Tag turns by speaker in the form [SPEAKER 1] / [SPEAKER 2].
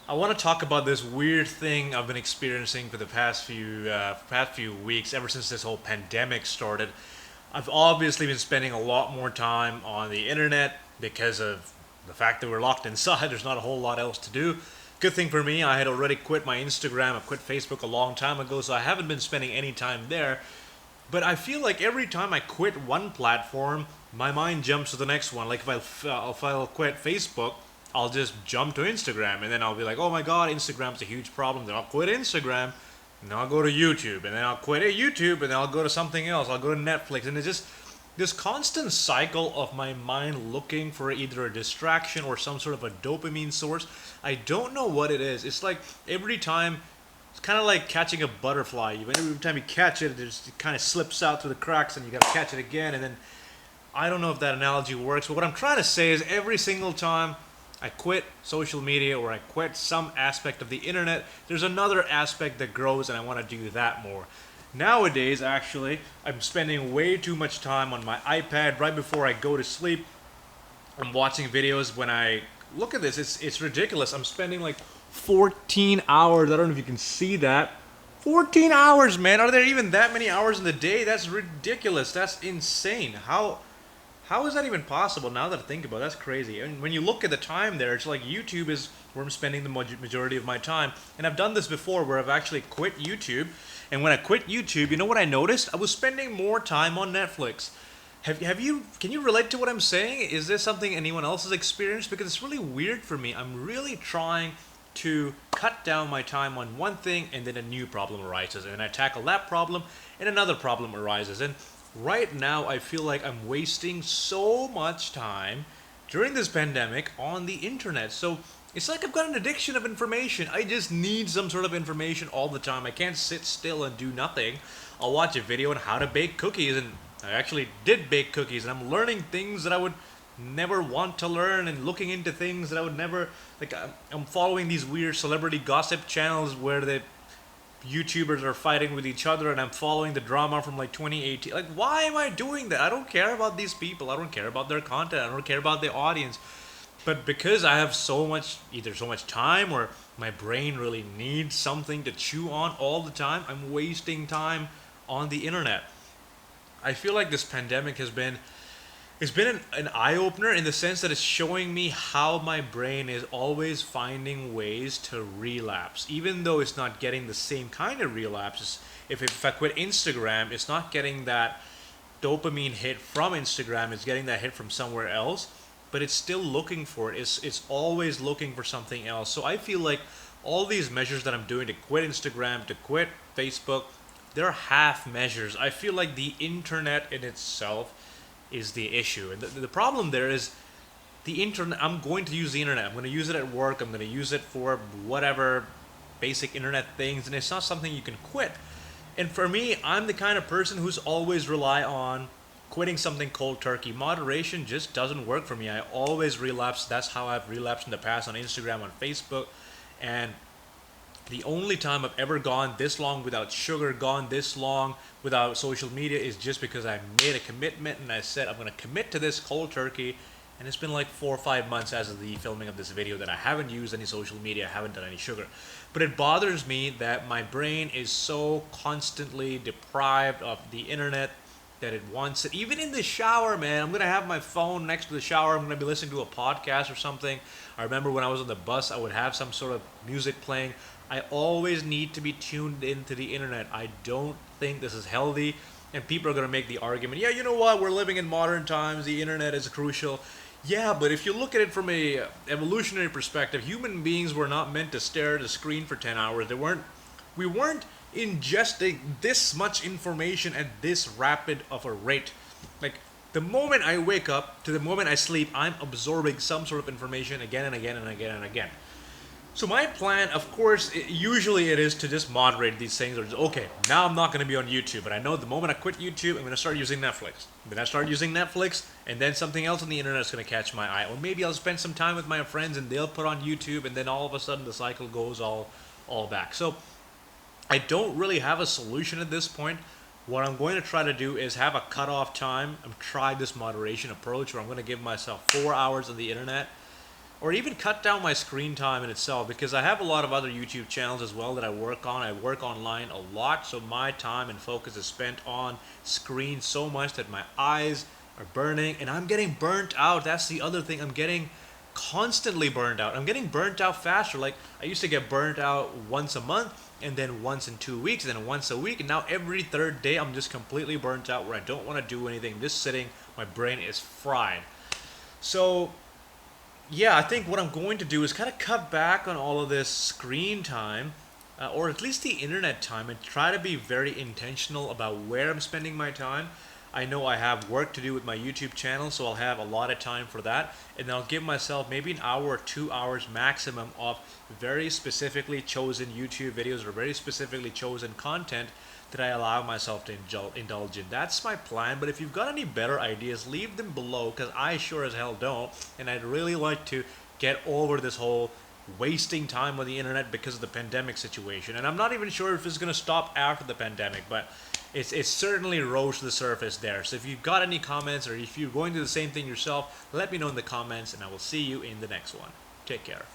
[SPEAKER 1] I want to talk about this weird thing I've been experiencing for the past few weeks, ever since this whole pandemic started. I've obviously been spending a lot more time on the internet because of the fact that we're locked inside. There's not a whole lot else to do. Good thing for me, I had already quit my Instagram. I quit Facebook a long time ago, so I haven't been spending any time there. But I feel like every time I quit one platform, my mind jumps to the next one. Like if I'll quit Facebook, I'll just jump to Instagram, and then I'll be like, oh my god, Instagram's a huge problem. Then I'll quit Instagram, and then I'll go to YouTube, and then I'll quit YouTube, and then I'll go to something else. I'll go to Netflix, and it's just this constant cycle of my mind looking for either a distraction or some sort of a dopamine source. I don't know what it is. It's like every time it's kind of like catching a butterfly. Every time you catch it, it kind of slips out through the cracks, and you got to catch it again. And then I don't know if that analogy works, but what I'm trying to say is every single time I quit social media or I quit some aspect of the internet, there's another aspect that grows, and I want to do that more. Nowadays, actually, I'm spending way too much time on my iPad right before I go to sleep. I'm watching videos when I look at this. It's ridiculous. I'm spending like 14 hours. I don't know if you can see that. 14 hours, man. Are there even that many hours in the day? That's ridiculous. That's insane. How is that even possible now that I think about it? That's crazy. And when you look at the time there, it's like YouTube is where I'm spending the majority of my time. And I've done this before where I've actually quit YouTube. And when I quit YouTube, you know what I noticed? I was spending more time on Netflix. Can you relate to what I'm saying? Is this something anyone else has experienced? Because it's really weird for me. I'm really trying to cut down my time on one thing, and then a new problem arises. And then I tackle that problem, and another problem arises. And right now, I feel like I'm wasting so much time during this pandemic on the internet. So it's like I've got an addiction of information. I just need some sort of information all the time. I can't sit still and do nothing. I'll watch a video on how to bake cookies, and I actually did bake cookies, and I'm learning things that I would never want to learn, and looking into things that I would never like. I'm following these weird celebrity gossip channels where the YouTubers are fighting with each other, and I'm following the drama from like 2018. Like, why am I doing that? I don't care about these people. I don't care about their content. I don't care about the audience. But because I have either so much time, or my brain really needs something to chew on all the time, I'm wasting time on the internet. I feel like this pandemic it's been an eye opener in the sense that it's showing me how my brain is always finding ways to relapse, even though it's not getting the same kind of relapses. If I quit Instagram, it's not getting that dopamine hit from Instagram, it's getting that hit from somewhere else, but it's still looking for it. It's always looking for something else. So I feel like all these measures that I'm doing to quit Instagram, to quit Facebook, they're half measures. I feel like the internet in itself is the issue. And the problem there is the internet. I'm going to use the internet. I'm going to use it at work. I'm going to use it for whatever basic internet things. And it's not something you can quit. And for me, I'm the kind of person who's always rely on quitting something cold turkey. Moderation just doesn't work for me. I always relapse. That's how I've relapsed in the past on Instagram, on Facebook. And the only time I've ever gone this long without sugar, gone this long without social media, is just because I made a commitment and I said I'm going to commit to this cold turkey. And it's been like 4 or 5 months as of the filming of this video that I haven't used any social media, I haven't done any sugar. But it bothers me that my brain is so constantly deprived of the internet that it wants it. Even in the shower, man, I'm going to have my phone next to the shower. I'm going to be listening to a podcast or something. I remember when I was on the bus, I would have some sort of music playing. I always need to be tuned into the internet. I don't think this is healthy. And people are going to make the argument, yeah, you know what? We're living in modern times. The internet is crucial. Yeah, but if you look at it from a evolutionary perspective, human beings were not meant to stare at a screen for 10 hours. We weren't ingesting this much information at this rapid of a rate. Like, the moment I wake up to the moment I sleep, I'm absorbing some sort of information again and again and again and again. So my plan, of course, usually it is to just moderate these things. Or just, okay, now I'm not going to be on YouTube, but I know the moment I quit YouTube, I'm going to start using Netflix. Then I start using Netflix, and then something else on the internet is going to catch my eye. Or maybe I'll spend some time with my friends, and they'll put on YouTube, and then all of a sudden the cycle goes all back. So I don't really have a solution at this point. What I'm going to try to do is have a cutoff time. I'm try this moderation approach where I'm going to give myself 4 hours on the internet. or even cut down my screen time in itself, because I have a lot of other YouTube channels as well that I work on. I work online a lot, so my time and focus is spent on screen so much that my eyes are burning and I'm getting burnt out. That's the other thing. I'm getting constantly burnt out. I'm getting burnt out faster. Like I used to get burnt out once a month, and then once in 2 weeks, and then once a week, and now every third day I'm just completely burnt out where I don't want to do anything. Just sitting, my brain is fried. So yeah, I think what I'm going to do is kind of cut back on all of this screen time, or at least the internet time, and try to be very intentional about where I'm spending my time. I know I have work to do with my YouTube channel, so I'll have a lot of time for that, and I'll give myself maybe an hour or 2 hours maximum of very specifically chosen YouTube videos or very specifically chosen content that I allow myself to indulge in. That's my plan, but if you've got any better ideas, leave them below, because I sure as hell don't, and I'd really like to get over this whole wasting time on the internet because of the pandemic situation. And I'm not even sure if it's going to stop after the pandemic, but it's certainly rose to the surface there. So if you've got any comments, or if you're going through the same thing yourself, let me know in the comments, and I will see you in the next one. Take care.